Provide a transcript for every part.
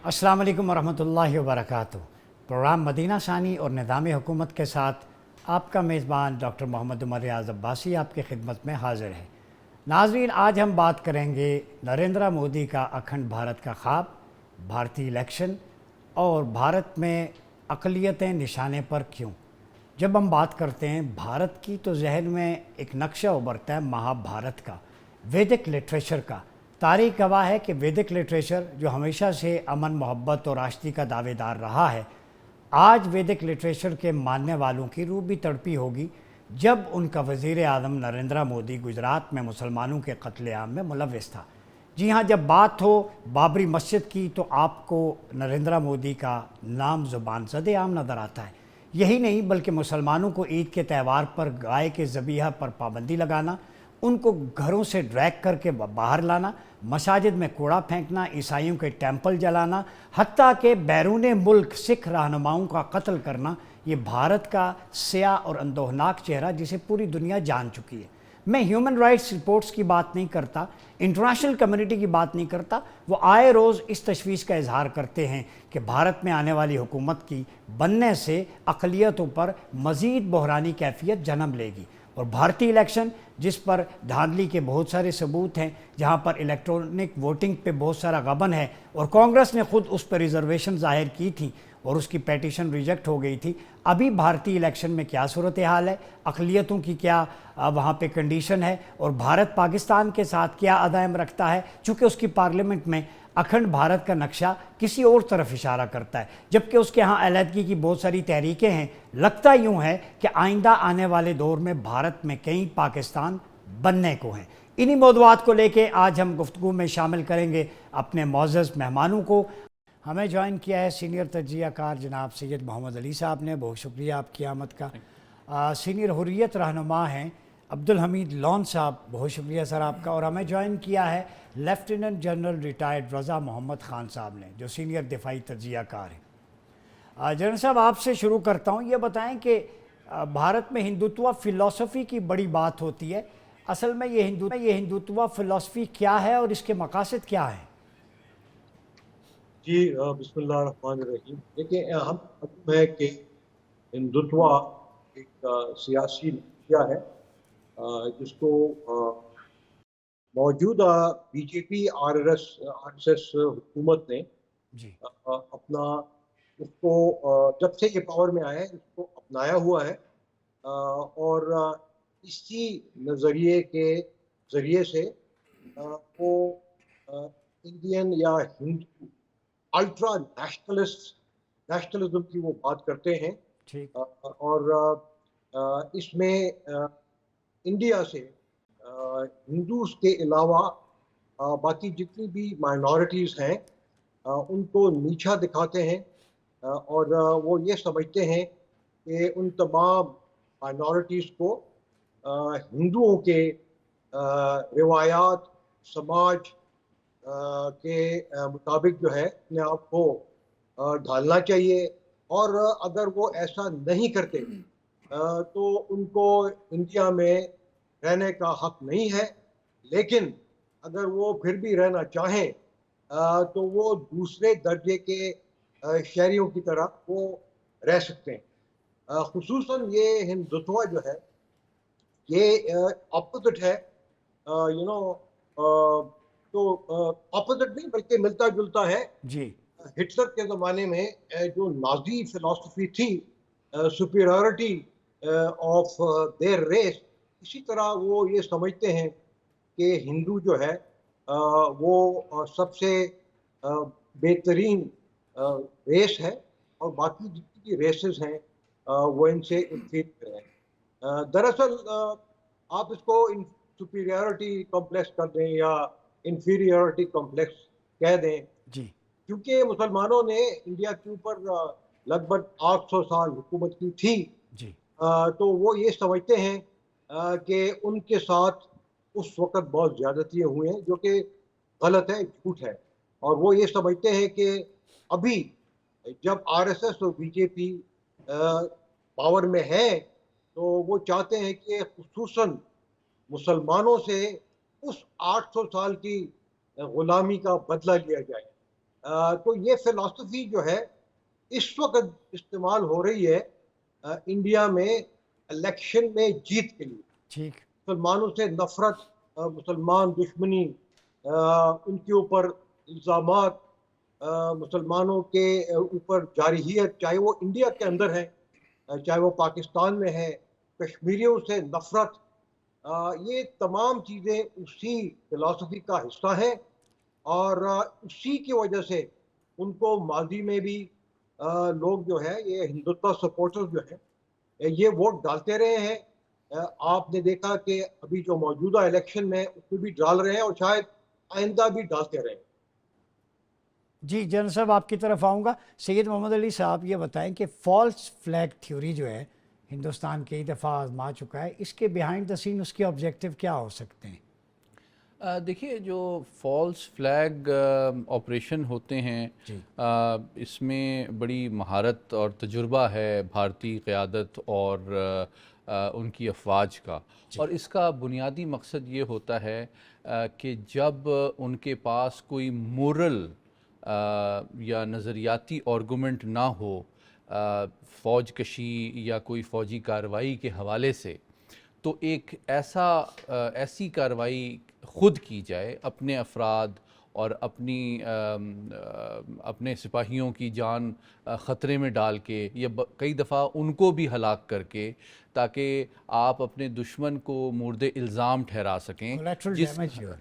अस्सलाम वालेकुम वरहमतुल्लाहि वबरकातुहू। प्रोग्राम मदीना सानी और निज़ाम हुकूमत के साथ आपका मेज़बान डॉक्टर मोहम्मद उमर रियाज़ अब्बासी आपकी खिदमत में हाज़िर है। नाज़रीन, आज हम बात करेंगे नरेंद्र मोदी का अखंड भारत का ख्वाब, भारतीय इलेक्शन और भारत में अक़लियतें निशाने पर क्यों। जब हम बात करते हैं भारत की तो जहन में एक नक्शा उभरता है महाभारत का, वैदिक लिटरेचर का। तारीख गवाह है कि वैदिक लिटरेचर जो हमेशा से अमन, मोहब्बत और आश्ती का दावेदार रहा है, आज वैदिक लिटरेचर के मानने वालों की रूह भी तड़पी होगी जब उनका वज़ीर आज़म नरेंद्र मोदी गुजरात में मुसलमानों के कत्लेआम में मुलव्वस था। जी हाँ, जब बात हो बाबरी मस्जिद की तो आपको नरेंद्र मोदी का नाम ज़ुबान ज़द-ए-आम नज़र आता है। यही नहीं बल्कि मुसलमानों को ईद के त्यौहार पर गाय के ज़बीहा पर पाबंदी लगाना, उनको घरों से ड्रैग करके बाहर लाना, मसाजिद में कूड़ा फेंकना, ईसाइयों के टेंपल जलाना, हत्ता के बैरून मुल्क सिख रहनुमाओं का कत्ल करना, ये भारत का स्याह और अंदोहनाक चेहरा जिसे पूरी दुनिया जान चुकी है। मैं ह्यूमन राइट्स रिपोर्ट्स की बात नहीं करता, इंटरनेशनल कम्युनिटी की बात नहीं करता। वो आए रोज़ इस तशवीश का इजहार करते हैं कि भारत में आने वाली हुकूमत की बनने से अक़लियतों पर मज़ीद बहरानी कैफियत जन्म लेगी। और भारतीय इलेक्शन जिस पर धांधली के बहुत सारे सबूत हैं, जहां पर इलेक्ट्रॉनिक वोटिंग पे बहुत सारा गबन है और कांग्रेस ने खुद उस पर रिजर्वेशन जाहिर की थी और उसकी पेटिशन रिजेक्ट हो गई थी। अभी भारतीय इलेक्शन में क्या सूरत हाल है, अक़लियतों की क्या वहाँ पे कंडीशन है और भारत पाकिस्तान के साथ क्या अदायम रखता है, चूँकि उसकी पार्लियामेंट में अखंड भारत का नक्शा किसी और तरफ इशारा करता है, जबकि उसके यहाँ अलहदगी की बहुत सारी तहरीकें हैं। लगता यूँ है कि आइंदा आने वाले दौर में भारत में कई पाकिस्तान बनने को हैं। इन्हीं मौज़ूआत को लेके आज हम गुफ्तगू में शामिल करेंगे अपने मौज़ज़ मेहमानों को। हमें ज्वाइन किया है सीनियर तज्ज़ियाकार जनाब सैयद मोहम्मद अली साहब ने, बहुत शुक्रिया आपकी आमद का। सीनियर हुर्रियत रहनुमा हैं अब्दुल हमीद लॉन साहब, बहुत शुक्रिया सर आपका। और हमें ज्वाइन किया है लेफ्टिनेंट जनरल रिटायर्ड रज़ा मोहम्मद ख़ान साहब ने, जो सीनियर दिफाई तज्ज़ियाकार हैं। जनरल साहब, आपसे शुरू करता हूँ, ये बताएं कि भारत में हिंदुत्व फ़िलासफ़ी की बड़ी बात होती है, असल में ये हिंदुत्व फ़िलासफ़ी क्या है और इसके मकासद क्या हैं? जी, बिस्मिल्लाहिर्रहमानिर्रहीम। देखिए, हम मालूम है कि हिंदुत्व एक सियासी नज़रिया है जिसको मौजूदा बीजेपी आरएसएस हुकूमत ने जी। अपना उसको जब से ये पावर में आया है इसको अपनाया हुआ है। और इसी नज़रिए के ज़रिए से वो अ, इंडियन या हिंदू अल्ट्रा नेशनलिज्म की वो बात करते हैं। ठीक। और इसमें इंडिया से हिंदूज के अलावा बाकी जितनी भी माइनॉरिटीज़ हैं उनको नीचा दिखाते हैं। और वो ये समझते हैं कि उन तमाम माइनॉरिटीज़ को हिंदुओं के रिवायात, समाज के मुताबिक जो है अपने आप को ढालना चाहिए। और अगर वो ऐसा नहीं करते तो उनको इंडिया में रहने का हक नहीं है। लेकिन अगर वो फिर भी रहना चाहें तो वो दूसरे दर्जे के शहरियों की तरह वो रह सकते हैं। खुसूसन ये हिंदुत्व जो है ये ऑपोजिट है, यू नो। तो ऑपोजिट नहीं बल्कि मिलता जुलता है जी। हिटलर के ज़माने में जो नाज़ी फ़िलॉसफ़ी थी, सुपीरियॉरिटी ऑफ देयर रेस। इसी तरह वो ये समझते हैं कि हिंदू जो है वो सबसे बेहतरीन रेस है और बाकी जितनी भी रेसेस हैं वो इनसे इंफीरियर हैं। दरअसल आप इसको इन सुपीरियॉरिटी कॉम्प्लेक्स कर दें या इंफीरियॉरिटी कॉम्प्लेक्स कह दें, जी। क्योंकि मुसलमानों ने इंडिया के ऊपर लगभग 800 साल हुकूमत की थी। जी। तो वो ये समझते हैं कि उनके साथ उस वक़्त बहुत ज़्यादतियाँ हुई हैं, जो कि गलत है, झूठ है। और वो ये समझते हैं कि अभी जब आरएसएस और बीजेपी पावर में है, तो वो चाहते हैं कि खुसूसन मुसलमानों से उस 800 साल की गुलामी का बदला लिया जाए। तो ये फिलॉसफी जो है इस वक्त इस्तेमाल हो रही है इंडिया में इलेक्शन में जीत के लिए। ठीक। मुसलमानों से नफरत, मुसलमान दुश्मनी, उनके ऊपर इल्ज़ामात, मुसलमानों के ऊपर जारहियत, चाहे वो इंडिया के अंदर है चाहे वो पाकिस्तान में है, कश्मीरियों से नफरत, ये तमाम चीज़ें उसी फिलॉसफी का हिस्सा है। और उसी की वजह से उनको माजी में भी लोग जो है ये हिंदुत्व सपोर्टर्स जो है ये वोट डालते रहे हैं। आपने देखा कि अभी जो मौजूदा इलेक्शन में उसमें भी डाल रहे हैं और शायद आइंदा भी डालते रहे। जी जनरल साहब, आपकी तरफ आऊँगा। सैयद मोहम्मद अली साहब, ये बताएं कि फॉल्स फ्लैग थ्योरी जो है हिंदुस्तान कई दफ़ा आजमा चुका है, इसके बिहाइंड द सीन उसके ऑब्जेक्टिव क्या हो सकते हैं? देखिए, जो फॉल्स फ्लैग ऑपरेशन होते हैं, जी। इसमें बड़ी महारत और तजुर्बा है भारतीय क़यादत और उनकी अफवाज का। जी। और इसका बुनियादी मकसद ये होता है कि जब उनके पास कोई मोरल या नज़रियाती आर्गूमेंट ना हो फ़ौज कशी या कोई फ़ौजी कार्रवाई के हवाले से, तो एक ऐसी कार्रवाई ख़ुद की जाए अपने अफराद और अपने सिपाहियों की जान ख़तरे में डाल के, या कई दफ़ा उनको भी हलाक करके, ताकि आप अपने दुश्मन को मुर्द इल्ज़ाम ठहरा सकें, कोलैटरल जिस डैमेज जो है।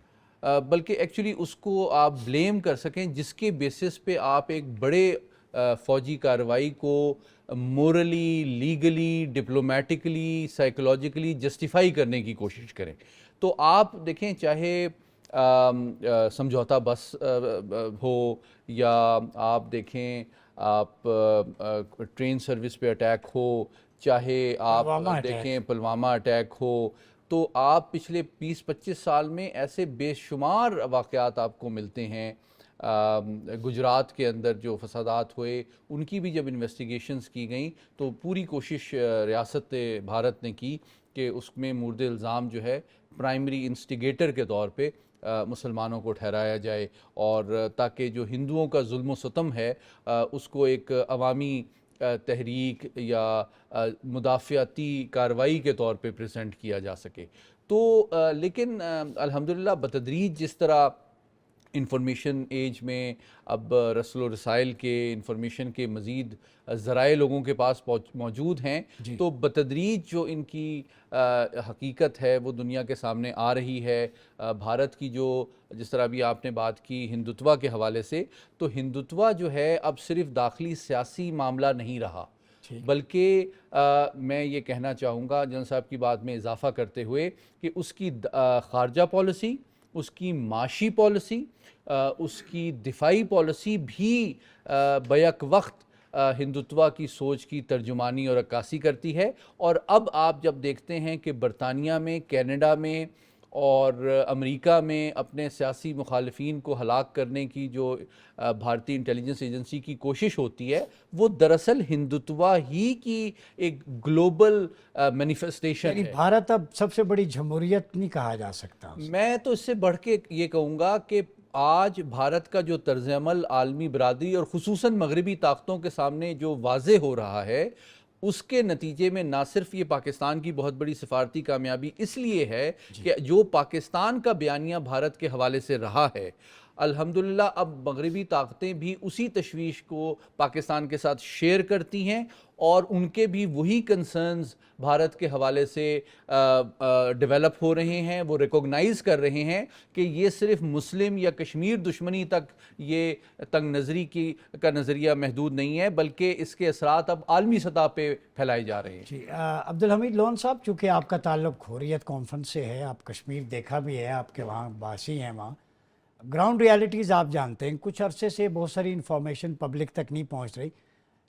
बल्कि एक्चुअली उसको आप ब्लेम कर सकें, जिसके बेसिस पे आप एक बड़े फ़ौजी कार्रवाई को morally, legally, diplomatically, psychologically justify करने की कोशिश करें। तो आप देखें, चाहे समझौता बस हो, या आप देखें आप ट्रेन सर्विस पे अटैक हो, चाहे आप पुलवामा अटैक। देखें पुलवामा अटैक हो, तो आप पिछले 20-25 साल में ऐसे बेशुमार वाक़यात आपको मिलते हैं। गुजरात के अंदर जो फसादात हुए, उनकी भी जब इन्वेस्टिगेशंस की गई, तो पूरी कोशिश रियासत भारत ने की कि उसमें मुर्द इल्ज़ाम जो है प्राइमरी इंस्टिगेटर के तौर पे मुसलमानों को ठहराया जाए, और ताकि जो हिंदुओं का जुल्म सितम है उसको एक अवामी तहरीक या मुदाफ़ियाती कार्रवाई के तौर पे प्रेजेंट किया जा सके। तो लेकिन अल्हम्दुलिल्लाह बतदरीज जिस तरह इंफॉर्मेशन एज में अब रस्ल रसाइल के इंफॉर्मेशन के मज़ीद ज़राए लोगों के पास मौजूद हैं, तो बतदरीज जो इनकी हकीकत है वो दुनिया के सामने आ रही है। भारत की जो, जिस तरह अभी आपने बात की हिंदुत्वा के हवाले से, तो हिंदुत्वा जो है अब सिर्फ दाखिली सियासी मामला नहीं रहा, बल्कि मैं ये कहना चाहूँगा जनरल साहब की बात में इजाफ़ा करते हुए कि उसकी ख़ारजा पॉलिसी, उसकी माशी पॉलिसी, उसकी दिफाई पॉलिसी भी बैक वक्त हिंदुत्वा की सोच की तर्जुमानी और अक्कासी करती है। और अब आप जब देखते हैं कि बरतानिया में, कनाडा में और अमेरिका में अपने सियासी मुखालिफिन को हलाक करने की जो भारतीय इंटेलिजेंस एजेंसी की कोशिश होती है, वो दरअसल हिंदुत्वा ही की एक ग्लोबल मैनिफेस्टेशन है। भारत अब सबसे बड़ी जमहूरियत नहीं कहा जा सकता उसे। मैं तो इससे बढ़ के ये कहूँगा कि आज भारत का जो तर्ज अमल आलमी बरादरी और ख़ुसूसन मगरबी ताकतों के सामने जो वाज़े हो रहा है, उसके नतीजे में ना सिर्फ ये पाकिस्तान की बहुत बड़ी सिफारती कामयाबी इसलिए है कि जो पाकिस्तान का बयानिया भारत के हवाले से रहा है, अल्हम्दुलिल्लाह अब मगरबी ताकतें भी उसी तशवीश को पाकिस्तान के साथ शेयर करती हैं, और उनके भी वही कंसर्न्स भारत के हवाले से डेवलप हो रहे हैं। वो रिकॉग्नाइज़ कर रहे हैं कि ये सिर्फ मुस्लिम या कश्मीर दुश्मनी तक ये तंग नज़री का नज़रिया महदूद नहीं है, बल्कि इसके असरात अब आलमी सतह पे फैलाए जा रहे हैं। जी अब्दुल हमीद लोन साहब, चूँकि आपका ताल्लुक़ हुर्रियत कॉन्फ्रेंस से है, आप कश्मीर देखा भी है, आपके वहाँ बासी हैं, वहाँ ग्राउंड रियलिटीज़ आप जानते हैं। कुछ अरसे से बहुत सारी इन्फॉर्मेशन पब्लिक तक नहीं पहुँच रही।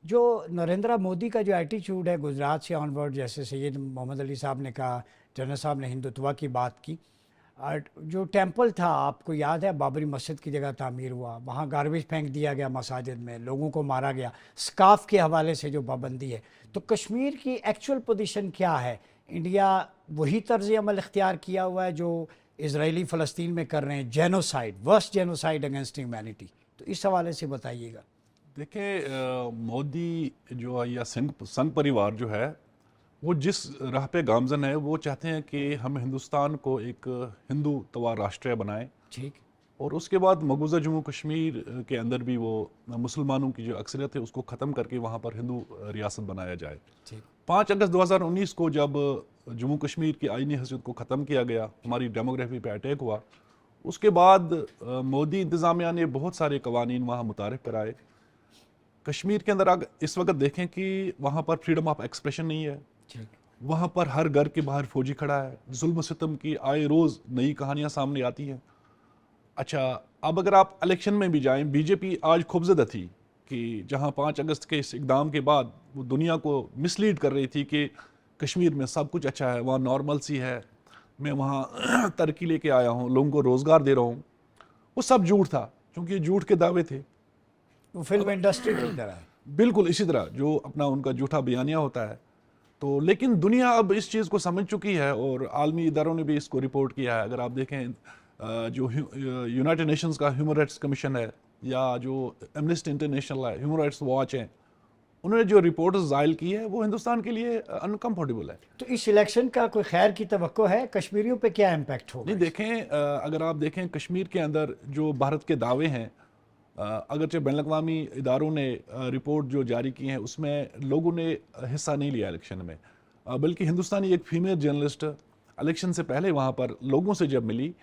जो नरेंद्र मोदी का जो एटीट्यूड है गुजरात से ऑनवर्ड, जैसे सैयद मोहम्मद अली साहब ने कहा, जनरल साहब ने हिंदुत्वा की बात की, और जो टेंपल था आपको याद है बाबरी मस्जिद की जगह तामीर हुआ, वहाँ गार्बेज फेंक दिया गया मसाजिद में, लोगों को मारा गया, स्काफ के हवाले से जो पाबंदी है। तो कश्मीर की एक्चुअल पोजीशन क्या है? इंडिया वही तर्ज अमल इख्तियार किया हुआ है जो इजरायली फ़लस्तीन में कर रहे हैं, genocide, worst genocide against humanity, तो तो इस हवाले से बताइएगा। देखिए, मोदी जो है या संघ परिवार जो है वो जिस राह पे गामजन है, वो चाहते हैं कि हम हिंदुस्तान को एक हिंदू राष्ट्र बनाएं, ठीक और उसके बाद मकबूजा जम्मू कश्मीर के अंदर भी वो मुसलमानों की जो अक्सरियत है उसको ख़त्म करके वहाँ पर हिंदू रियासत बनाया जाए। ठीक 5 अगस्त 2019 को जब जम्मू कश्मीर की आईनी हैसियत को ख़त्म किया गया, हमारी डेमोग्राफी पे अटैक हुआ, उसके बाद मोदी इंतज़ामिया ने बहुत सारे कवानीन वहाँ मुतारिफ कराए। कश्मीर के अंदर अगर इस वक्त देखें कि वहाँ पर फ्रीडम ऑफ एक्सप्रेशन नहीं है, ठीक वहाँ पर हर घर के बाहर फौजी खड़ा है, जुल्म सितम की आए रोज़ नई कहानियाँ सामने आती हैं। अच्छा, अब अगर आप इलेक्शन में भी जाएं, बीजेपी आज खूबज़दा थी कि जहां 5 अगस्त के इस इक़दाम के बाद वो दुनिया को मिसलीड कर रही थी कि कश्मीर में सब कुछ अच्छा है, वहाँ नॉर्मल सी है, मैं वहाँ तरक्की लेके आया हूँ, लोगों को रोज़गार दे रहा हूँ, वो सब झूठ था, क्योंकि झूठ के दावे थे। वो फिल्म इंडस्ट्री की तरह है। बिल्कुल इसी तरह जो अपना उनका झूठा बयानिया होता है। तो लेकिन दुनिया अब इस चीज़ को समझ चुकी है और आलमी इदारों ने भी इसको रिपोर्ट किया है। अगर आप देखें जो यूनाइटेड नेशंस का ह्यूमन राइट्स कमीशन है या जो एमनेस्टी इंटरनेशनल है, ह्यूमन राइट्स वॉच है, उन्होंने जो रिपोर्ट ज़ायल की है वो हिंदुस्तान के लिए अनकम्फर्टेबल है। तो इस इलेक्शन का कोई खैर की तवक्को है? कश्मीरियों पे क्या इम्पैक्ट होगा? नहीं देखें, अगर आप देखें कश्मीर के अंदर जो भारत के दावे हैं, अगरचे बैनुल-अक़वामी इदारों ने रिपोर्ट जो जारी की हैं उसमें लोगों ने हिस्सा नहीं लिया इलेक्शन में, बल्कि हिंदुस्तानी एक फीमेल जर्नलिस्ट इलेक्शन से पहले वहाँ पर लोगों से जब मिली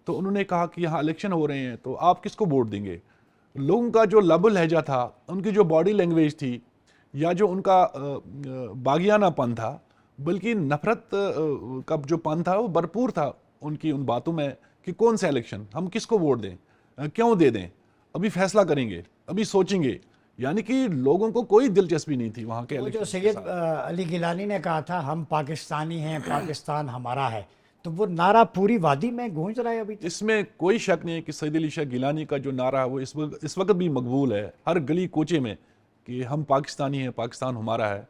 तो उन्होंने कहा कि यहाँ इलेक्शन हो रहे हैं तो आप किसको वोट देंगे। लोगों का जो लब लहजा था, उनकी जो बॉडी लैंग्वेज थी, या जो उनका बागियानापन था, बल्कि नफरत का जो पन था वो भरपूर था उनकी उन बातों में कि कौन सा इलेक्शन, हम किसको वोट दें, क्यों दे दें, अभी फैसला करेंगे, अभी सोचेंगे। यानी कि लोगों को कोई दिलचस्पी नहीं थी वहाँ के वो जो इलेक्शन सैयद अली गिलानी ने कहा था हम पाकिस्तानी हैं, पाकिस्तान हमारा है, तो वो नारा पूरी वादी में गूंज रहा है अभी तक। इसमें कोई शक नहीं है कि सैयद अली शाह गिलानी का जो नारा है वो इस वक्त भी मकबूल है हर गली कोचे में कि हम पाकिस्तानी हैं, पाकिस्तान हमारा है।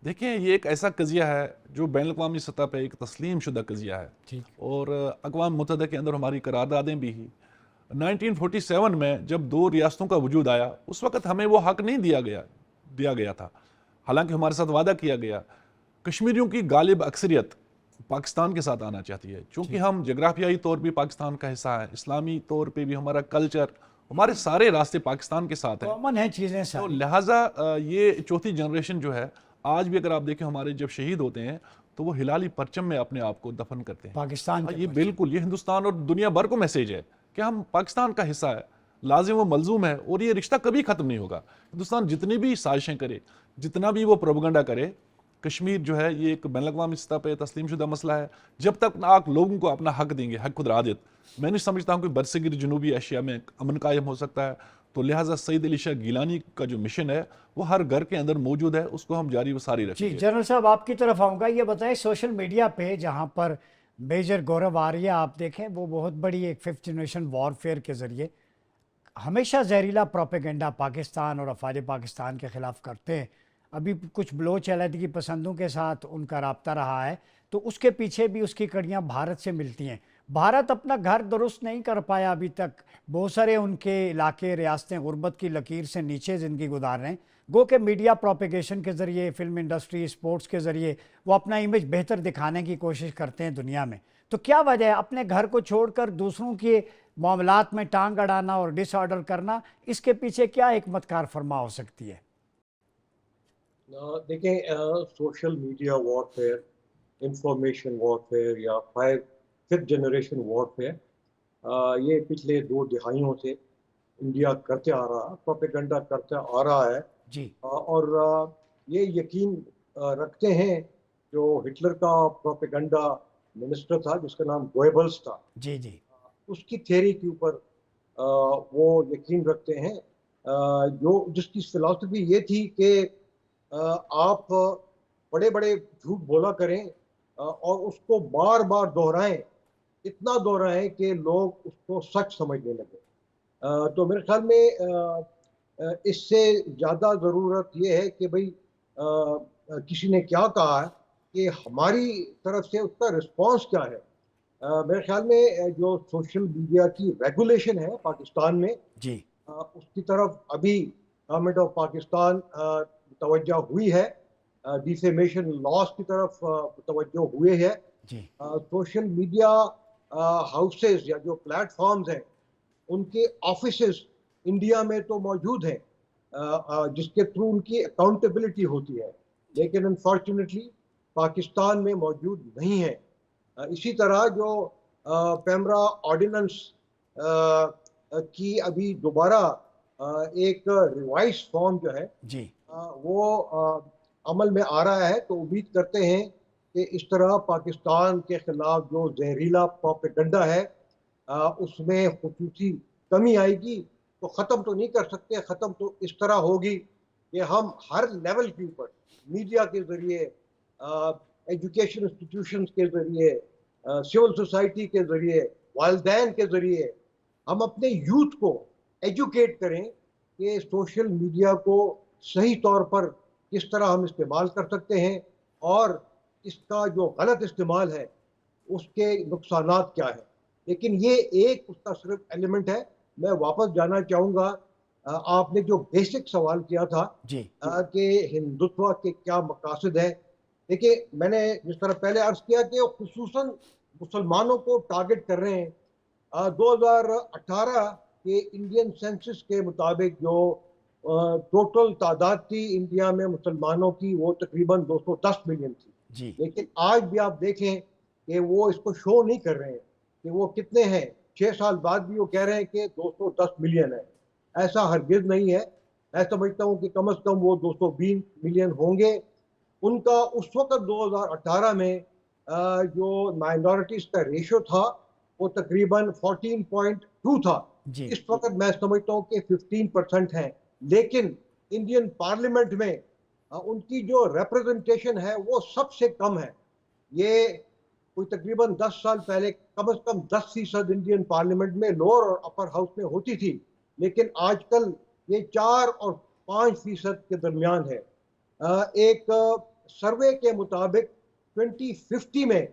देखिए, ये एक ऐसा कज़िया है जो बैनुल-अक़वामी सतह पे एक तस्लीम शुदा कज़िया है, ठीक और अक़वाम मुत्तहिदा के अंदर हमारी करारदादें भी ही। 1947 में जब 2 रियासतों का वजूद आया, उस वक्त हमें वो हक नहीं दिया गया था, हालांकि हमारे साथ वादा किया गया। कश्मीरियों की गालिब अक्सरियत पाकिस्तान के साथ आना चाहती है, क्योंकि हम जोग्राफियाई तौर भी पाकिस्तान का हिस्सा है, इस्लामी तौर पे भी हमारा कल्चर, हमारे सारे रास्ते पाकिस्तान के साथ हैं। कॉमन है चीज़ें तो सारी। लिहाजा ये चौथी जनरेशन जो है, आज भी अगर आप देखें हमारे जब शहीद होते हैं तो वो हिलाली परचम में अपने आप को दफन करते हैं। पाकिस्तान के ये परचम। बिल्कुल, ये हिंदुस्तान और दुनिया भर को मैसेज है कि हम पाकिस्तान का हिस्सा है, लाजिम व मलजूम है, और ये रिश्ता कभी ख़त्म नहीं होगा। हिंदुस्तान जितनी भी साजिशें करे, जितना भी वो प्रोपेगेंडा करे, कश्मीर जो है ये एक बैनुल-अक़वामी सतह पे तस्लीम शुदा मसला है। जब तक आप लोगों को अपना हक देंगे, हक खुद रादित, मैं नहीं समझता हूँ कि बरसगीर जनूबी एशिया में अमन कायम हो सकता है। तो लिहाजा सैयद अली शाह गिलानी का जो मिशन है वो हर घर के अंदर मौजूद है, उसको हम जारी व सारी जी रखेंगे। जनरल साहब, आपकी तरफ आऊँगा। ये बताएं, सोशल मीडिया पे जहाँ पर मेजर गौरव आर्या आप देखें, वो बहुत बड़ी एक 5th जनरेशन वॉरफेयर के ज़रिए हमेशा जहरीला प्रोपेगेंडा पाकिस्तान और अफवाज पाकिस्तान के ख़िलाफ़ करते हैं। अभी कुछ बलोच अलहदगी पसंदों के साथ उनका राब्ता रहा है, तो उसके पीछे भी उसकी कड़ियाँ भारत से मिलती हैं। भारत अपना घर दुरुस्त नहीं कर पाया अभी तक। बहुत सारे उनके इलाके, रियासतें गुर्बत की लकीर से नीचे ज़िंदगी गुजार रहे हैं। गो के मीडिया प्रोपेगेशन के ज़रिए, फिल्म इंडस्ट्री, स्पोर्ट्स के ज़रिए वो अपना इमेज बेहतर दिखाने की कोशिश करते हैं दुनिया में। तो क्या वजह है अपने घर को छोड़कर दूसरों के मामलात में टांग अड़ाना और डिसऑर्डर करना? इसके पीछे क्या हिकमत कार फरमा हो सकती है? देखें, social media warfare, information warfare या 5th जनरेशन वॉरफेयर, ये पिछले 2 दिहाइयों से इंडिया करते आ रहा है, प्रोपेगेंडा करते आ रहा है। जी और ये यकीन रखते हैं, जो हिटलर का प्रोपेगेंडा मिनिस्टर था जिसका नाम गोएबल्स था, जी जी उसकी थ्योरी के ऊपर वो यकीन रखते हैं, जो जिसकी फिलॉसफी ये थी कि आप बड़े बड़े झूठ बोला करें और उसको बार बार दोहराएं, इतना दोहराएं कि लोग उसको सच समझने लगे। तो मेरे ख्याल में इससे ज़्यादा ज़रूरत ये है कि भाई किसी ने क्या कहा है, कि हमारी तरफ से उसका रिस्पांस क्या है। मेरे ख्याल में जो सोशल मीडिया की रेगुलेशन है पाकिस्तान में, जी उसकी तरफ अभी गवर्नमेंट ऑफ पाकिस्तान तवज्जो हुई है, डिफेमेशन लॉस की तरफ तवज्जो हुए है। जी सोशल मीडिया हाउसेस या जो प्लेटफॉर्म्स हैं उनके ऑफिसेस इंडिया में तो मौजूद हैं, जिसके थ्रू उनकी अकाउंटेबिलिटी होती है, लेकिन अनफॉर्चुनेटली पाकिस्तान में मौजूद नहीं है। इसी तरह जो पेमरा ऑर्डिनेंस की अभी दोबारा एक रिवाइज फॉर्म जो है जी वो अमल में आ रहा है, तो उम्मीद करते हैं कि इस तरह पाकिस्तान के खिलाफ जो जहरीला प्रोपेगंडा है उसमें खुसूसी कमी आएगी। तो ख़त्म तो नहीं कर सकते, ख़त्म तो इस तरह होगी कि हम हर लेवल के ऊपर मीडिया के ज़रिए, एजुकेशन इंस्टीट्यूशंस के ज़रिए, सिविल सोसाइटी के ज़रिए, वालिदैन के ज़रिए हम अपने यूथ को एजुकेट करें कि सोशल मीडिया को सही तौर पर किस तरह हम इस्तेमाल कर सकते हैं और इसका जो गलत इस्तेमाल है उसके नुकसानात क्या है। लेकिन ये एक उसका सिर्फ एलिमेंट है। मैं वापस जाना चाहूँगा, आपने जो बेसिक सवाल किया था जी कि हिंदुत्व के क्या मकासद है। देखिए, मैंने जिस तरह पहले अर्ज किया कि वो खुसूसन मुसलमानों को टारगेट कर रहे हैं। 2018 के इंडियन सेंसस के मुताबिक जो टोटल तादाद थी इंडिया में मुसलमानों की, वो तकरीबन 210 मिलियन थी। जी लेकिन आज भी आप देखें कि वो इसको शो नहीं कर रहे हैं कि वो कितने हैं। 6 साल बाद भी वो कह रहे हैं कि 210 मिलियन है। ऐसा हरगिज नहीं है। मैं समझता हूँ कि कम से कम वो 220 मिलियन होंगे। उनका उस वक्त 2018 में जो माइनॉरिटीज़ का रेशो था वो तकरीबन 14.2 था। जी इस वक्त मैं समझता हूँ कि 15% है। लेकिन इंडियन पार्लियामेंट में उनकी जो रिप्रेजेंटेशन है वो सबसे कम है। ये कोई तकरीबन 10 साल पहले कम से कम 10% इंडियन पार्लियामेंट में लोअर और अपर हाउस में होती थी, लेकिन आजकल ये 4 और 5% के दरमियान है। एक सर्वे के मुताबिक 2050 में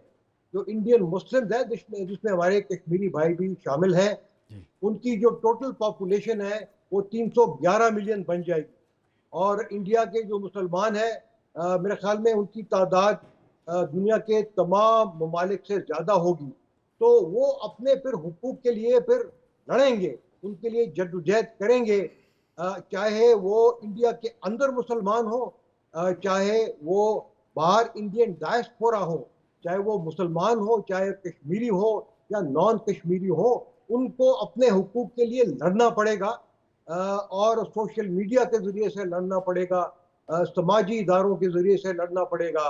जो इंडियन मुस्लिम है, जिसमें हमारे कश्मीरी भाई भी शामिल हैं, जी उनकी जो टोटल पॉपुलेशन है वो 311 मिलियन बन जाएगी। और इंडिया के जो मुसलमान हैं, मेरे ख्याल में उनकी तादाद दुनिया के तमाम ममालिक से ज़्यादा होगी। तो वो अपने फिर हुकूक के लिए फिर लड़ेंगे, उनके लिए जद्दोजहद करेंगे, चाहे वो इंडिया के अंदर मुसलमान हो, चाहे वो बाहर इंडियन डायस्पोरा हो, चाहे वो मुसलमान हो, चाहे कश्मीरी हो या नॉन कश्मीरी हो, उनको अपने हुकूक के लिए लड़ना पड़ेगा। और सोशल मीडिया के ज़रिए से लड़ना पड़ेगा, समाजी इदारों के ज़रिए से लड़ना पड़ेगा,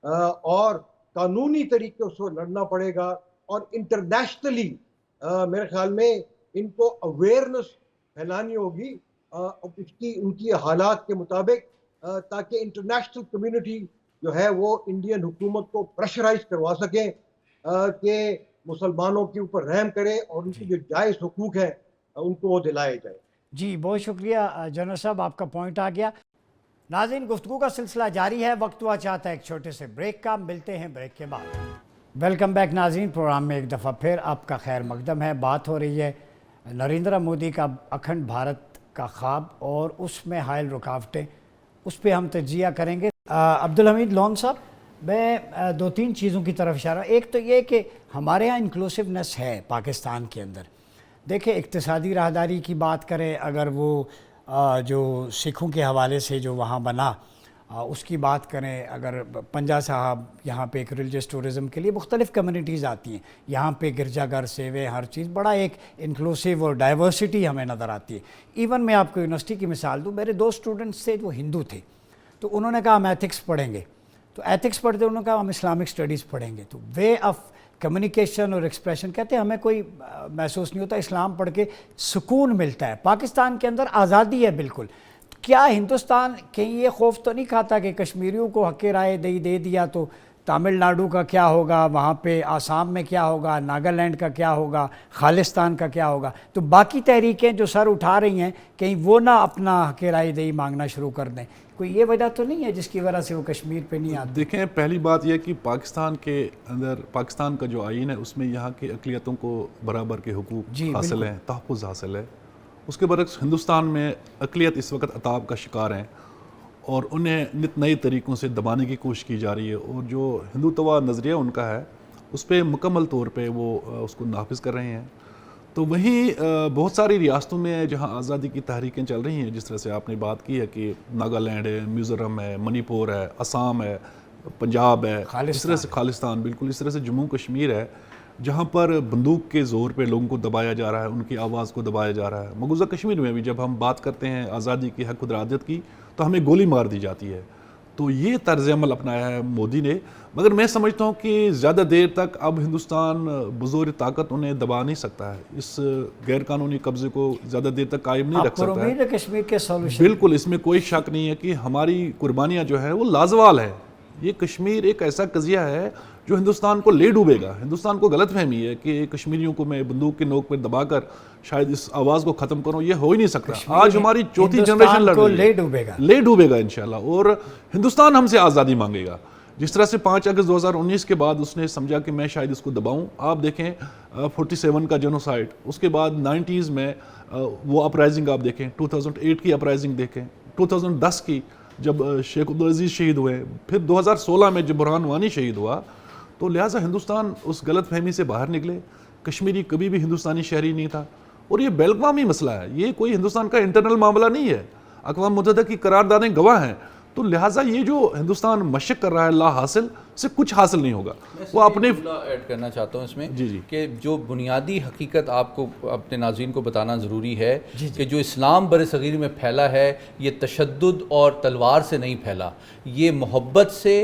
और कानूनी तरीक़ों से लड़ना पड़ेगा, और इंटरनेशनली मेरे ख्याल में इनको अवेयरनेस फैलानी होगी इसकी उनकी हालात के मुताबिक, ताकि इंटरनेशनल कम्युनिटी जो है वो इंडियन हुकूमत को प्रेशराइज करवा सकें कि मुसलमानों के ऊपर रहम करें और उनकी जो जायज़ हुकूक हैं उनको वो दिलाए जाए। जी बहुत शुक्रिया जनरल साहब, आपका पॉइंट आ गया। नाज़रीन, गुफ्तगू का सिलसिला जारी है। वक्त हुआ चाहता है एक छोटे से ब्रेक का, मिलते हैं ब्रेक के बाद। वेलकम बैक नाज़रीन, प्रोग्राम में एक दफ़ा फिर आपका खैर मकदम है। बात हो रही है नरेंद्र मोदी का अखंड भारत का ख्वाब और उसमें हायल रुकावटें, उस पर हम तजिया करेंगे। अब्दुल हमीद लोन साहब, मैं 2-3 चीज़ों की तरफ इशारा। एक तो ये कि हमारे यहाँ इंक्लूसिवनेस है पाकिस्तान के अंदर। देखिए, इक्तिसादी राहदारी की बात करें, अगर वो जो सिखों के हवाले से जो वहाँ बना उसकी बात करें, अगर पंजा साहब यहाँ पे एक रिलीजियस टूरिज़म के लिए मुख्तलिफ़ कम्युनिटीज़ आती हैं, यहाँ पे गिरजाघर सेवे हर चीज़ बड़ा एक इंक्लूसिव और डाइवर्सिटी हमें नज़र आती है। इवन मैं आपको यूनिवर्सिटी की मिसाल दूँ, मेरे 2 स्टूडेंट्स थे जो हिंदू थे, तो उन्होंने कहा हम एथिक्स पढ़ेंगे, तो एथिक्स पढ़ते उन्होंने कहा हम इस्लामिक स्टडीज़ पढ़ेंगे। तो वे ऑफ कम्युनिकेशन और एक्सप्रेशन कहते हैं हमें कोई महसूस नहीं होता, इस्लाम पढ़ के सुकून मिलता है। पाकिस्तान के अंदर आज़ादी है बिल्कुल। क्या हिंदुस्तान कहीं ये खौफ तो नहीं खाता कि कश्मीरियों को हक़ राय दे दिया तो तमिलनाडु का क्या होगा, वहाँ पे आसाम में क्या होगा, नागालैंड का क्या होगा, खालिस्तान का क्या होगा? तो बाकी तहरीकें जो सर उठा रही हैं, कहीं वो ना अपना हक़ राय दही मांगना शुरू कर दें? कोई ये वजह तो नहीं है जिसकी वजह से वो कश्मीर पे नहीं आते? देखें, पहली बात यह कि पाकिस्तान के अंदर, पाकिस्तान का जो आइन है उसमें यहाँ की अक़लियतों को बराबर के हुकूक हासिल हैं, तहफ़्फ़ुज़ हासिल है। उसके बरक्स हिंदुस्तान में अक़लियत इस वक्त अताब का शिकार हैं और उन्हें नित नए तरीक़ों से दबाने की कोशिश की जा रही है, और जो हिंदुत्वा नज़रिया उनका है उस पर मुकम्मल तौर पे वो उसको नाफिज़ कर रहे हैं। तो वहीं बहुत सारी रियासतों में जहां आज़ादी की तहरीकें चल रही हैं, जिस तरह से आपने बात की है कि नागालैंड है, मिज़ोरम है, मणिपुर है, असम है, पंजाब है, इस तरह से खालिस्तान, बिल्कुल इस तरह से जम्मू कश्मीर है, जहाँ पर बंदूक के ज़ोर पे लोगों को दबाया जा रहा है, उनकी आवाज़ को दबाया जा रहा है। मकबूजा कश्मीर में भी जब हम बात करते हैं आज़ादी की, हक खुद इरादत की, तो हमें गोली मार दी जाती है। तो ये तर्ज अमल अपनाया है मोदी ने, मगर मैं समझता हूँ कि ज़्यादा देर तक अब हिंदुस्तान बज़ोर ताकत उन्हें दबा नहीं सकता है, इस गैर कानूनी कब्ज़े को ज़्यादा देर तक कायम नहीं रख सकता है। कश्मीर के सॉल्यूशन, बिल्कुल, इसमें कोई शक नहीं है कि हमारी कुर्बानियाँ जो है वो लाजवाल है। ये कश्मीर एक ऐसा कज़िया है जो हिंदुस्तान को ले डूबेगा। हिंदुस्तान को गलतफहमी है कि कश्मीरियों को मैं बंदूक के नोक पर दबाकर शायद इस आवाज़ को ख़त्म करूं, ये हो ही नहीं सकता। आज हमारी चौथी जनरेशन लड़ रही है, ले डूबेगा इंशाल्लाह, और हिंदुस्तान हमसे आज़ादी मांगेगा। जिस तरह से 5 अगस्त 2019 के बाद उसने समझा कि मैं शायद इसको दबाऊं। आप देखें 47 का जेनोसाइड, उसके बाद 90s में वो अपराइजिंग आप देखें, 2008 की अपराइजिंग देखें, 2010 की जब शेख अब्दुल अजीज़ शहीद हुए, फिर 2016 में जब बुरहान वानी शहीद हुआ। तो लिहाजा हिंदुस्तान उस गलत फहमी से बाहर निकले। कश्मीरी कभी भी हिंदुस्तानी शहरी नहीं था, और ये बैलकवामी मसला है, ये कोई हिंदुस्तान का इंटरनल मामला नहीं है। अक़वाम मुत्तहिदा की करारदादें गवाह हैं। तो लिहाजा ये जो हिंदुस्तान मशक कर रहा है ला हासिल से कुछ हासिल नहीं होगा। वो अपने ऐड करना चाहता हूँ इसमें जी कि जो बुनियादी हकीकत आपको अपने नाज़रीन को बताना ज़रूरी है कि जो इस्लाम बर-ए-सग़ीर में फैला है, ये तशद्दुद और तलवार से नहीं फैला, ये मोहब्बत से,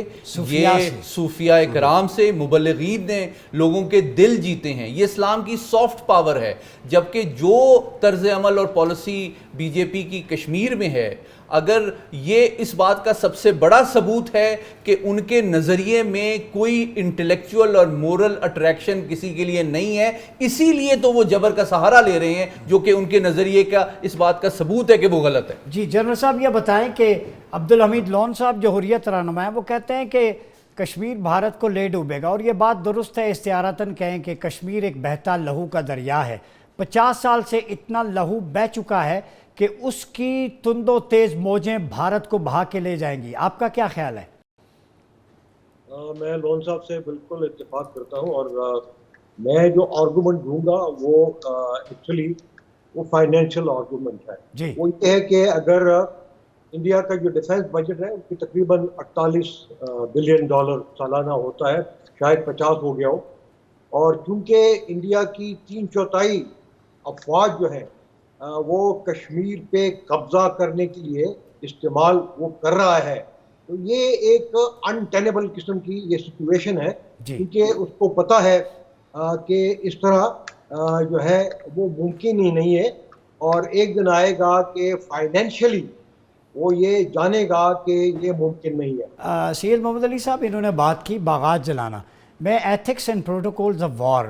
ये सूफिया कराम से, मुबल्लिगीन ने लोगों के दिल जीते हैं। ये इस्लाम की सॉफ्ट पावर है। जबकि जो तर्ज अमल और पॉलिसी बीजेपी की कश्मीर में है, अगर ये इस बात का सबसे बड़ा सबूत है कि उनके नज़रिए में कोई इंटेलेक्चुअल और मोरल अट्रैक्शन किसी के लिए नहीं है, इसीलिए तो वो जबर का सहारा ले रहे हैं, जो कि उनके नज़रिए का इस बात का सबूत है कि वो गलत है। जी जनरल साहब, ये बताएं कि अब्दुल हमीद लोन साहब जो हुर्रियत रहनुमा है, वो कहते हैं कि कश्मीर भारत को ले डूबेगा, और ये बात दुरुस्त है, इस्तियारतन कहें कि कश्मीर एक बहता लहू का दरिया है। 50 साल से इतना लहू बह चुका है कि उसकी तुंदो तेज मौजें भारत को बहा के ले जाएंगी। आपका क्या ख्याल है? मैं लोन साहब से बिल्कुल इत्तेफाक करता हूँ, और मैं जो आर्गूमेंट दूंगा वो एक्चुअली वो फाइनेंशियल आर्गूमेंट है जी। वो ये है कि अगर इंडिया का जो डिफेंस बजट है उसकी तकरीबन 48 बिलियन डॉलर सालाना होता है, शायद 50 हो गया हो, और चूंकि इंडिया की 3/4 अफवाज जो है वो कश्मीर पे कब्जा करने के लिए इस्तेमाल वो कर रहा है, तो ये एक अनटेनेबल किस्म की ये सिचुएशन है, क्योंकि उसको पता है कि इस तरह जो है वो मुमकिन ही नहीं है, और एक दिन आएगा कि फाइनेंशियली वो ये जानेगा कि ये मुमकिन नहीं है। सैयद मोहम्मद अली साहब, इन्होंने बात की बागात जलाना। मैं ethics and protocols of war,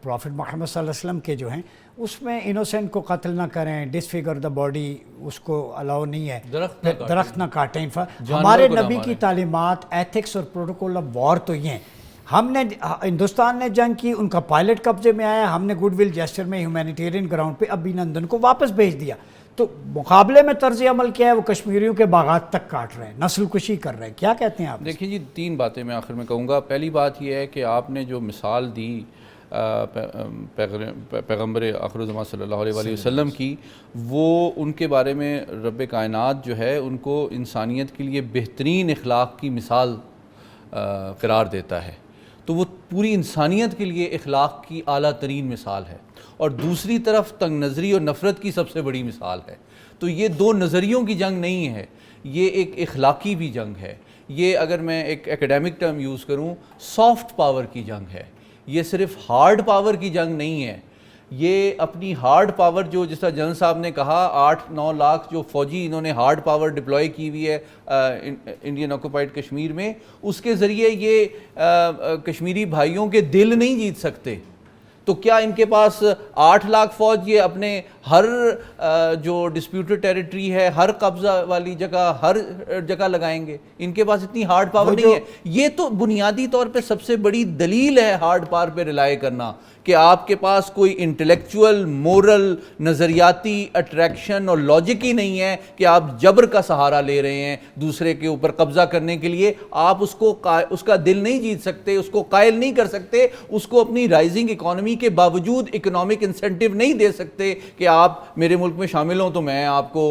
prophet Mohammad सल्लल्लाहु अलैहि वसल्लम के जो हैं, उसमें इनोसेंट को कत्ल ना करें, डिसफिगर द बॉडी, उसको अलाउ नहीं है, दरख्त ना काटें। हमारे नबी की तालीमात, एथिक्स और प्रोटोकॉल ऑफ वॉर तो ये हैं। हमने हिंदुस्तान ने जंग की, उनका पायलट कब्जे में आया, हमने गुडविल जेस्चर में ह्यूमैनिटेरियन ग्राउंड पे अभिनंदन को वापस भेज दिया। तो मुकाबले में तर्ज अमल क्या है? वो कश्मीरियों के बागात तक काट रहे हैं, नस्ल कुशी कर रहे हैं। क्या कहते हैं आप? देखिए जी, 3 बातें मैं आखिर में कहूँगा। पहली बात यह है कि आपने जो मिसाल दी पैगम्बर आखिरुज़्ज़मान सल्लल्लाहु अलैहि वसल्लम की, वो उनके बारे में रब कायनात जो है उनको इंसानियत के लिए बेहतरीन इखलाक की मिसाल करार देता है। तो वो पूरी इंसानियत के लिए इखलाक की आला तरीन मिसाल है, और दूसरी तरफ तंग नज़री और नफ़रत की सबसे बड़ी मिसाल है। तो ये 2 नज़रियों की जंग नहीं है, ये एक इखलाकी भी जंग है। ये अगर मैं एक एकेडमिक टर्म यूज़ करूँ, सॉफ्ट पावर की जंग है। ये सिर्फ हार्ड पावर की जंग नहीं है। ये अपनी हार्ड पावर, जो जिस तरह जनरल साहब ने कहा, 8-9 लाख जो फ़ौजी इन्होंने हार्ड पावर डिप्लॉय की हुई है इंडियन ऑक्यूपाइड कश्मीर में, उसके ज़रिए ये कश्मीरी भाइयों के दिल नहीं जीत सकते। तो क्या इनके पास 8 लाख फौज ये अपने हर जो डिस्प्यूटेड टेरिटरी है, हर कब्जा वाली जगह, हर जगह लगाएंगे? इनके पास इतनी हार्ड पावर नहीं है। ये तो बुनियादी तौर पे सबसे बड़ी दलील है हार्ड पावर पे रिलाय करना, कि आपके पास कोई इंटेलेक्चुअल, मोरल, नज़रियाती अट्रैक्शन और लॉजिक ही नहीं है कि आप जबर का सहारा ले रहे हैं दूसरे के ऊपर कब्जा करने के लिए। आप उसका दिल नहीं जीत सकते, उसको कायल नहीं कर सकते, उसको अपनी राइजिंग इकोनॉमी के बावजूद इकोनॉमिक इंसेंटिव नहीं दे सकते कि आप मेरे मुल्क में शामिल हों तो मैं आपको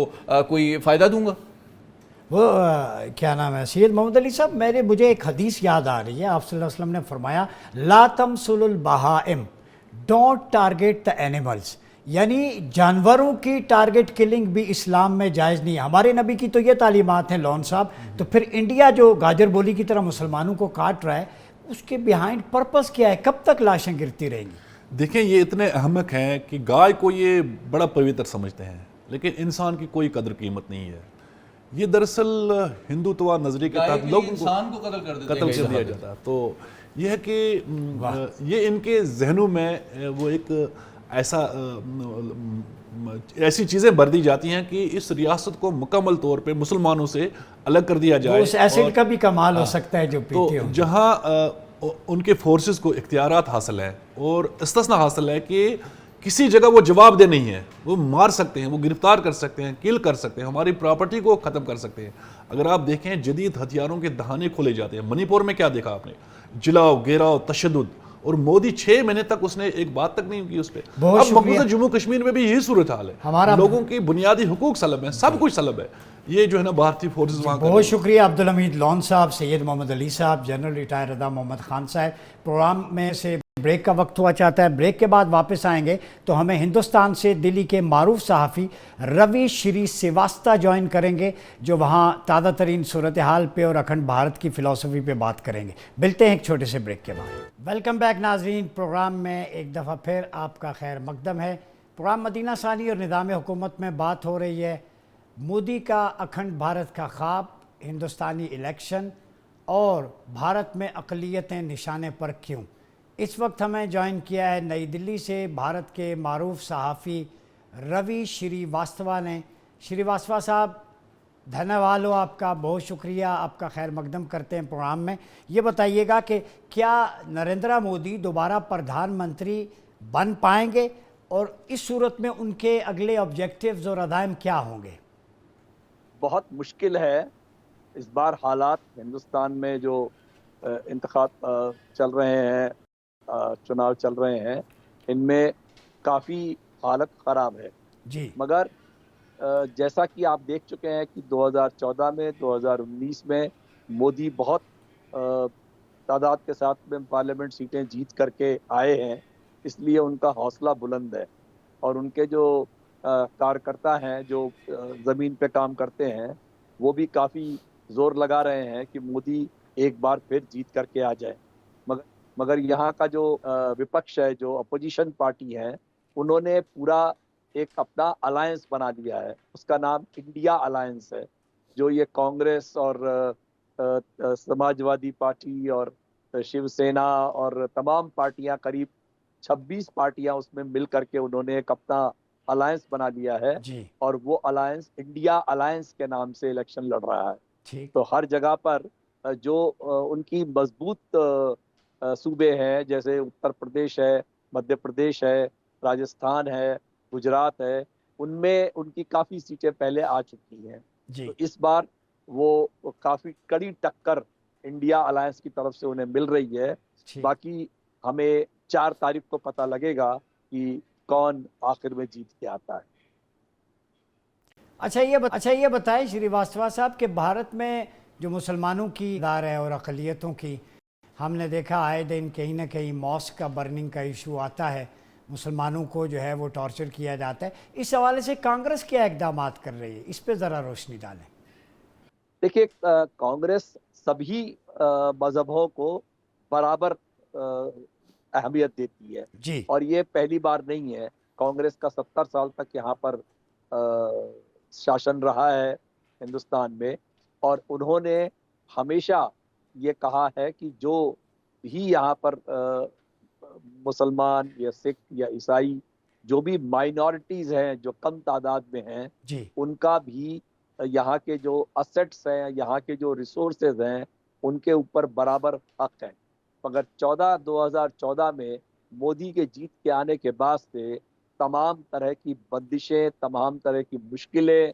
कोई फ़ायदा दूंगा। वो क्या नाम है, सैयद मोहम्मद अली साहब, मुझे एक हदीस याद आ रही है। आप सल्लल्लाहु अलैहि वसल्लम ने फरमाया, ला तमसुलुल बहाइम, डोंट टारगेट द एनिमल्स, यानी जानवरों की टारगेट किलिंग भी इस्लाम में जायज़ नहीं है। हमारे नबी की तो ये तालीमात हैं लॉन साहब। तो फिर इंडिया जो गाजर बोली की तरह मुसलमानों को काट रहा है, उसके बिहाइंड पर्पस क्या है? कब तक लाशें गिरती रहेंगी? देखें, ये इतने अहमक हैं कि गाय को ये बड़ा पवित्र समझते हैं, लेकिन इंसान की कोई कदर कीमत नहीं है। ये दरअसल हिंदुत्व नजरिए के तहत लोगों को इंसान को कत्ल कर दिया जाता है। तो यह है कि ये इनके जहनों में वो एक ऐसी चीज़ें भर दी जाती हैं कि इस रियासत को मुकम्मल तौर पे मुसलमानों से अलग कर दिया जाए। उस एसिड का भी कमाल हो सकता है जो पीते तो हो। जहाँ उनके फोर्सेस को इख्तियारात हासिल है और इस्तिस्ना हासिल है कि किसी जगह वो जवाबदेह नहीं है, वो मार सकते हैं, वो गिरफ्तार कर सकते हैं, किल कर सकते हैं, हमारी प्रॉपर्टी को ख़त्म कर सकते हैं। अगर आप देखें, जदीद हथियारों के दहाने खोले जाते हैं। मणिपुर में क्या देखा आपने? जिलाओ, घेराव, तशद्दुद, और मोदी 6 महीने तक उसने एक बात तक नहीं की उस पर। अब मकबूजा जम्मू कश्मीर में भी यही सूरत हाल है। हमारा लोगों की बुनियादी हुकूक सलब है, सब कुछ सलब है। ये जो है ना भारतीय फोर्सेस वहाँ। बहुत शुक्रिया अब्दुल हमीद लॉन साहब, सैयद मोहम्मद अली साहब, जनरल रिटायर रदा मोहम्मद खान साहब। प्रोग्राम में से ब्रेक का वक्त हुआ चाहता है। ब्रेक के बाद वापस आएंगे तो हमें हिंदुस्तान से दिल्ली के मारूफ सहाफ़ी रवि श्रीवास्तव ज्वाइन करेंगे, जो वहाँ ताज़ा तरीन सूरत हाल पे और अखंड भारत की फ़िलासफ़ी पे बात करेंगे। मिलते हैं एक छोटे से ब्रेक के बाद। वेलकम बैक नाजरीन, प्रोग्राम में एक दफ़ा फिर आपका खैर मकदम है। प्रोग्राम मदीना सानी और निज़ाम हुकूमत में बात हो रही है मोदी का अखंड भारत का ख्वाब, हिंदुस्तानी इलेक्शन और भारत में अक़लियतें निशाने पर क्यों। इस वक्त हमें ज्वाइन किया है नई दिल्ली से भारत के मारूफ सहाफ़ी रवि श्रीवास्तव ने। श्रीवास्तव साहब, धन्यवाद हो आपका, बहुत शुक्रिया, आपका खैर मकदम करते हैं प्रोग्राम में। ये बताइएगा कि क्या नरेंद्र मोदी दोबारा प्रधानमंत्री बन पाएंगे और इस सूरत में उनके अगले ऑब्जेक्टिव्स और अदायम क्या होंगे? बहुत मुश्किल है। इस बार हालात हिंदुस्तान में जो इंतखाब चल रहे हैं, चुनाव चल रहे हैं, इनमें काफ़ी हालत ख़राब है जी। मगर जैसा कि आप देख चुके हैं कि 2014 में, 2019 में मोदी बहुत तादाद के साथ में पार्लियामेंट सीटें जीत करके आए हैं, इसलिए उनका हौसला बुलंद है। और उनके जो कार्यकर्ता हैं जो ज़मीन पे काम करते हैं, वो भी काफ़ी ज़ोर लगा रहे हैं कि मोदी एक बार फिर जीत करके आ जाए। मगर यहाँ का जो विपक्ष है, जो अपोजिशन पार्टी है, उन्होंने पूरा एक अपना अलायंस बना लिया है। उसका नाम इंडिया अलायंस है, जो ये कांग्रेस और समाजवादी पार्टी और शिवसेना और तमाम पार्टियां, करीब 26 पार्टियां उसमें मिल करके उन्होंने एक अपना अलायंस बना लिया है जी। और वो अलायंस इंडिया अलायंस के नाम से इलेक्शन लड़ रहा है। तो हर जगह पर जो उनकी मजबूत सूबे हैं, जैसे उत्तर प्रदेश है, मध्य प्रदेश है, राजस्थान है, गुजरात है, उनमें उनकी काफ़ी सीटें पहले आ चुकी हैं। तो इस बार वो काफ़ी कड़ी टक्कर इंडिया अलायंस की तरफ से उन्हें मिल रही है। बाकी हमें 4 तारीख को पता लगेगा कि कौन आखिर में जीत के आता है। अच्छा ये बताएं श्रीवास्तव साहब कि भारत में जो मुसलमानों की दार है और अक़लियतों की, हमने देखा आए दिन कहीं ना कहीं मॉस्क का बर्निंग का इशू आता है, मुसलमानों को जो है वो टॉर्चर किया जाता है। इस हवाले से कांग्रेस क्या इक़दाम कर रही है, इस पर ज़रा रोशनी डालें। देखिए, कांग्रेस सभी मजहबों को बराबर अहमियत देती है जी। और ये पहली बार नहीं है। कांग्रेस का 70 साल तक यहाँ पर शासन रहा है हिंदुस्तान में, और उन्होंने हमेशा ये कहा है कि जो भी यहाँ पर मुसलमान या सिख या ईसाई, जो भी माइनॉरिटीज हैं जो कम तादाद में हैं, जी उनका भी यहाँ के जो असेट्स हैं, यहाँ के जो रिसोर्सेज हैं, उनके ऊपर बराबर हक है। मगर 2014 में मोदी के जीत के आने के बाद से तमाम तरह की बंदिशें, तमाम तरह की मुश्किलें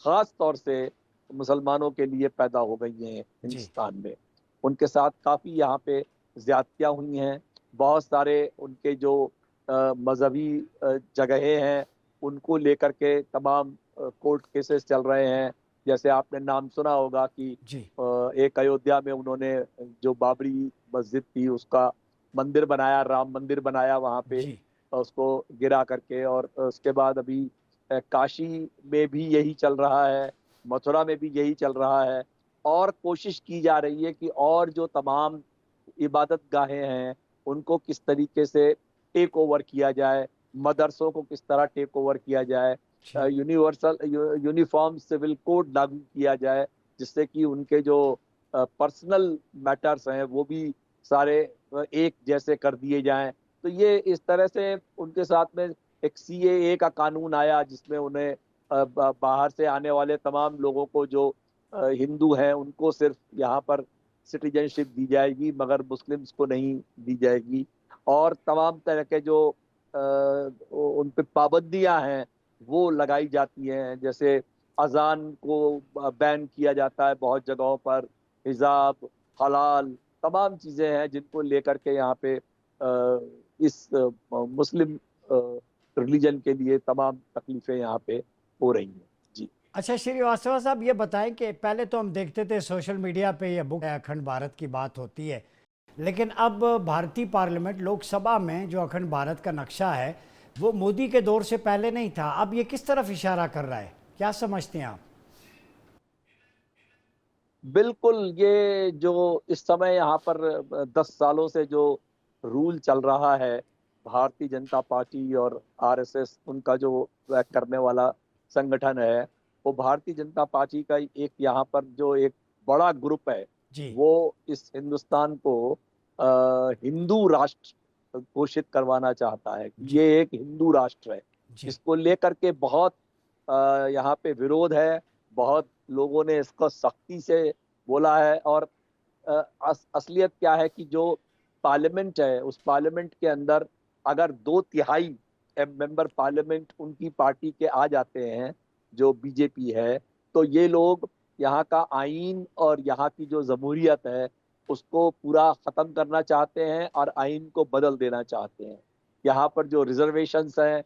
ख़ास तौर से मुसलमानों के लिए पैदा हो गई हैं जी हिंदुस्तान में। उनके साथ काफ़ी यहाँ पे ज़्यादतियाँ हुई हैं। बहुत सारे उनके जो मज़हबी जगहें हैं, उनको लेकर के तमाम कोर्ट केसेस चल रहे हैं। जैसे आपने नाम सुना होगा कि जी एक अयोध्या में उन्होंने जो बाबरी मस्जिद थी, उसका मंदिर बनाया, राम मंदिर बनाया वहाँ पे, जी उसको गिरा करके। और उसके बाद अभी काशी में भी यही चल रहा है, मथुरा में भी यही चल रहा है। और कोशिश की जा रही है कि और जो तमाम इबादत गाहें हैं, उनको किस तरीके से टेक ओवर किया जाए, मदरसों को किस तरह टेक ओवर किया जाए, जी यूनिवर्सल यूनिफॉर्म सिविल कोड लागू किया जाए, जिससे कि उनके जो पर्सनल मैटर्स हैं वो भी सारे एक जैसे कर दिए जाएं। तो ये इस तरह से उनके साथ में एक सीएए का कानून आया, जिसमें उन्हें बाहर से आने वाले तमाम लोगों को जो हिंदू हैं उनको सिर्फ यहाँ पर सिटीजनशिप दी जाएगी, मगर मुस्लिम्स को नहीं दी जाएगी। और तमाम तरह के जो उन पे पाबंदियां हैं वो लगाई जाती हैं। जैसे अजान को बैन किया जाता है बहुत जगहों पर, हिजाब, हलाल, तमाम चीज़ें हैं जिनको लेकर के यहाँ पे इस मुस्लिम रिलीजन के लिए तमाम तकलीफें यहाँ पे हो रही हैं। जी। अच्छा श्रीवास्तव साहब, ये बताएं कि पहले तो हम देखते थे सोशल मीडिया पे ये बुक अखंड भारत की बात होती है, लेकिन अब भारतीय पार्लियामेंट लोकसभा में जो अखंड भारत का नक्शा है वो मोदी के दौर से पहले नहीं था। अब ये किस तरफ इशारा कर रहा है, क्या समझते हैं आप? बिल्कुल, ये जो इस समय यहाँ पर 10 सालों से जो रूल चल रहा है, भारतीय जनता पार्टी और आरएसएस उनका जो करने वाला संगठन है, वो भारतीय जनता पार्टी का एक यहाँ पर जो एक बड़ा ग्रुप है, जी वो इस हिंदुस्तान को हिंदू राष्ट्र घोषित करवाना चाहता है कि जी ये एक हिंदू राष्ट्र है। जी इसको लेकर के बहुत यहाँ पे विरोध है, बहुत लोगों ने इसको सख्ती से बोला है। और असलियत क्या है कि जो पार्लियामेंट है, उस पार्लियामेंट के अंदर अगर 2/3 मेंबर पार्लियामेंट उनकी पार्टी के आ जाते हैं, जो बीजेपी है, तो ये लोग यहाँ का आइन और यहाँ की जो जमहूरियत है उसको पूरा ख़त्म करना चाहते हैं और आइन को बदल देना चाहते हैं। यहाँ पर जो रिजर्वेशंस हैं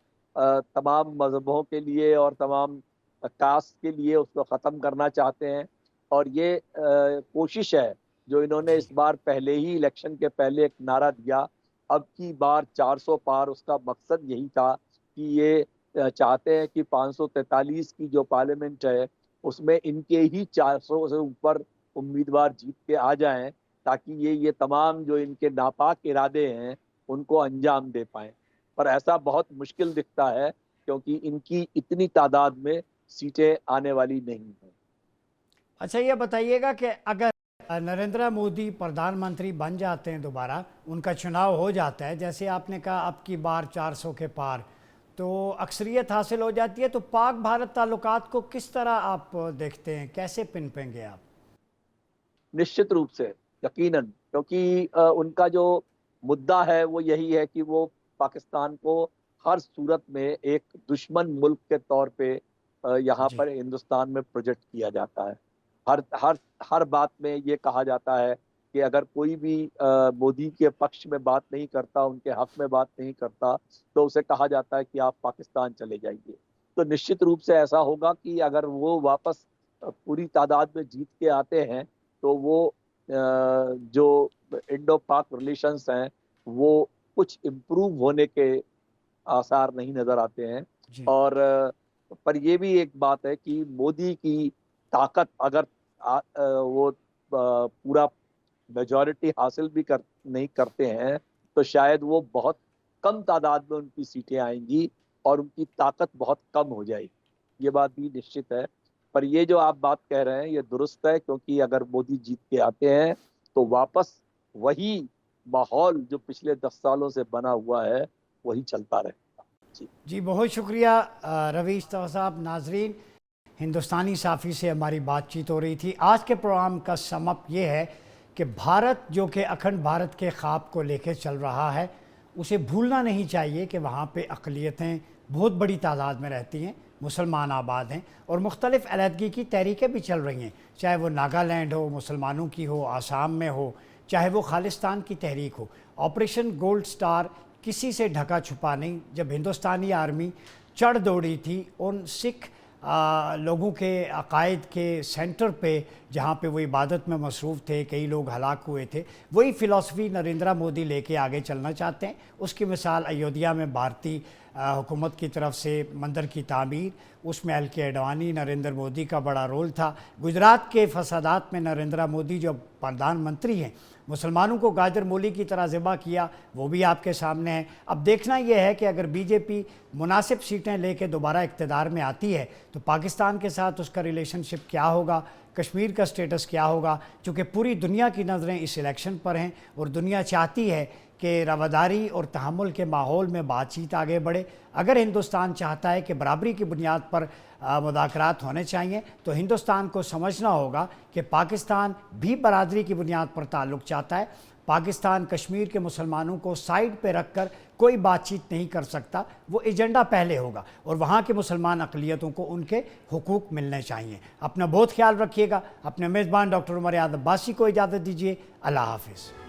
तमाम मजहबों के लिए और तमाम कास्ट के लिए, उसको ख़त्म करना चाहते हैं। और ये कोशिश है जो इन्होंने जी इस बार पहले ही इलेक्शन के पहले एक नारा दिया, अब की बार 400 पार, उसका मकसद यही था कि ये चाहते हैं कि 543 की जो पार्लियामेंट है उसमें इनके ही 400 से ऊपर उम्मीदवार जीत के आ जाएं, ताकि ये तमाम जो इनके नापाक इरादे हैं उनको अंजाम दे पाएं। पर ऐसा बहुत मुश्किल दिखता है, क्योंकि इनकी इतनी तादाद में सीटें आने वाली नहीं हैं। अच्छा ये बताइएगा कि अगर नरेंद्र मोदी प्रधानमंत्री बन जाते हैं, दोबारा उनका चुनाव हो जाता है, जैसे आपने कहा अब की बार 400 के पार, तो अक्सरियत हासिल हो जाती है, तो पाक भारत ताल्लुकात को किस तरह आप देखते हैं, कैसे पिन आप? निश्चित रूप से, यकीनन, क्योंकि उनका जो मुद्दा है वो यही है कि वो पाकिस्तान को हर सूरत में एक दुश्मन मुल्क के तौर पे यहाँ जी पर हिंदुस्तान में प्रोजेक्ट किया जाता है। हर हर हर बात में ये कहा जाता है कि अगर कोई भी मोदी के पक्ष में बात नहीं करता, उनके हक में बात नहीं करता, तो उसे कहा जाता है कि आप पाकिस्तान चले जाइए। तो निश्चित रूप से ऐसा होगा कि अगर वो वापस पूरी तादाद में जीत के आते हैं, तो वो जो इंडो पाक रिलेशंस हैं वो कुछ इम्प्रूव होने के आसार नहीं नजर आते हैं। जी और पर ये भी एक बात है कि मोदी की ताकत अगर वो पूरा मेजॉरिटी हासिल भी नहीं करते हैं, तो शायद वो बहुत कम तादाद में उनकी सीटें आएंगी और उनकी ताकत बहुत कम हो जाएगी। ये बात भी निश्चित है। पर ये जो आप बात कह रहे हैं ये दुरुस्त है, क्योंकि अगर मोदी जीत के आते हैं तो वापस वही माहौल जो पिछले 10 सालों से बना हुआ है वही चलता रहेगा। जी जी बहुत शुक्रिया रवीश तौर साहब। नाजरीन, हिंदुस्तानी साफ़ी से हमारी बातचीत हो रही थी। आज के प्रोग्राम का समअप ये है कि भारत जो कि अखंड भारत के ख्वाब को लेकर चल रहा है, उसे भूलना नहीं चाहिए कि वहाँ पे अक़लियतें बहुत बड़ी तादाद में रहती हैं, मुसलमान आबाद हैं और मुख्तलिफ़ अलहदगी की तहरीकें भी चल रही हैं, चाहे वो नागालैंड हो, मुसलमानों की हो, आसाम में हो, चाहे वो खालिस्तान की तहरीक हो। ऑपरेशन गोल्ड स्टार किसी से ढका छुपा नहीं। जब हिंदुस्तानी आर्मी चढ़ दौड़ी थी उन सिख लोगों के अकायद के सेंटर पे, जहाँ पे वो इबादत में मसरूफ़ थे, कई लोग हलाक हुए थे, वही फ़िलासफ़ी नरेंद्र मोदी लेके आगे चलना चाहते हैं। उसकी मिसाल अयोध्या में भारतीय हुकूमत की तरफ से मंदिर की तामीर, उसमें एल.के. अडवाणी, नरेंद्र मोदी का बड़ा रोल था। गुजरात के फसादात में नरेंद्र मोदी जो प्रधानमंत्री हैं, मुसलमानों को गाजर मूली की तरह ज़िबा किया, वो भी आपके सामने है। अब देखना यह है कि अगर बीजेपी मुनासिब सीटें लेके दोबारा इक़्तिदार में आती है तो पाकिस्तान के साथ उसका रिलेशनशिप क्या होगा, कश्मीर का स्टेटस क्या होगा, क्योंकि पूरी दुनिया की नज़रें इस इलेक्शन पर हैं और दुनिया चाहती है कि रवादारी और तहम्मुल के माहौल में बातचीत आगे बढ़े। अगर हिंदुस्तान चाहता है कि बराबरी की बुनियाद पर मुज़ाकरात होने चाहिए तो हिंदुस्तान को समझना होगा कि पाकिस्तान भी बरादरी की बुनियाद पर ताल्लुक़ चाहता है। पाकिस्तान कश्मीर के मुसलमानों को साइड पे रख कर कोई बातचीत नहीं कर सकता, वो एजेंडा पहले होगा और वहाँ के मुसलमान अक़लियतों को उनके हुकूक मिलने चाहिए। अपना बहुत ख्याल रखिएगा। अपने मेज़बान डॉक्टर उमर याद अब्बासी को इजाज़त दीजिए। अल्लाह हाफ़िज़।